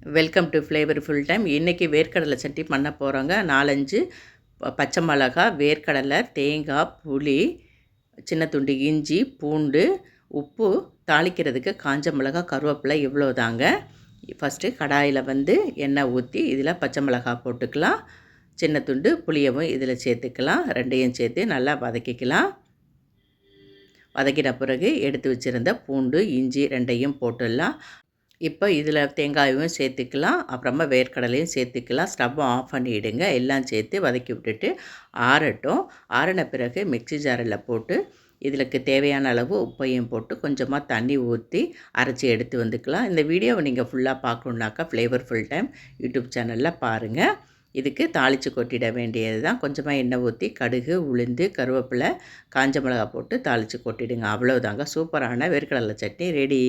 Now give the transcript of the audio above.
Welcome to flavourful time. இன்றைக்கி வேர்க்கடலை சட்னி பண்ண போகிறோங்க. 4-5 பச்சை மிளகா, வேர்க்கடலை, தேங்காய், புளி, சின்ன துண்டு இஞ்சி, பூண்டு, உப்பு, தாளிக்கிறதுக்கு காஞ்ச மிளகா, கருவேப்பிலை இவ்வளோ தாங்க. ஃபஸ்ட்டு கடாயில் எண்ணெய் ஊற்றி இதில் பச்சை மிளகா போட்டுக்கலாம். சின்ன துண்டு புளியவும் இதில் சேர்த்துக்கலாம். ரெண்டையும் சேர்த்து நல்லா வதக்கிக்கலாம். வதக்கின பிறகு எடுத்து வச்சுருந்த பூண்டு, இஞ்சி ரெண்டையும் போட்டுடலாம். இப்போ இதில் தேங்காயும் சேர்த்துக்கலாம். அப்புறமா வேர்க்கடலையும் சேர்த்துக்கலாம். ஸ்டவ்வை ஆஃப் பண்ணிவிடுங்க. எல்லாம் சேர்த்து வதக்கி விட்டுட்டு ஆறட்டும். ஆறின பிறகு மிக்ஸி ஜாரில் போட்டு இதிலுக்கு தேவையான அளவு உப்பையும் போட்டு கொஞ்சமாக தண்ணி ஊற்றி அரைச்சி எடுத்து வந்துக்கலாம். இந்த வீடியோவை நீங்கள் ஃபுல்லாக பார்க்கணுன்னாக்கா ஃப்ளேவர்ஃபுல் டைம் யூடியூப் சேனலில் பாருங்கள். இதுக்கு தாளித்து கொட்டிட வேண்டியது தான். கொஞ்சமாக எண்ணெய் ஊற்றி கடுகு, உளுந்து, கருவேப்பிலை, காஞ்ச மிளகா போட்டு தாளித்து கொட்டிடுங்க. அவ்வளோதாங்க. சூப்பரான வேர்க்கடலை சட்னி ரெடி.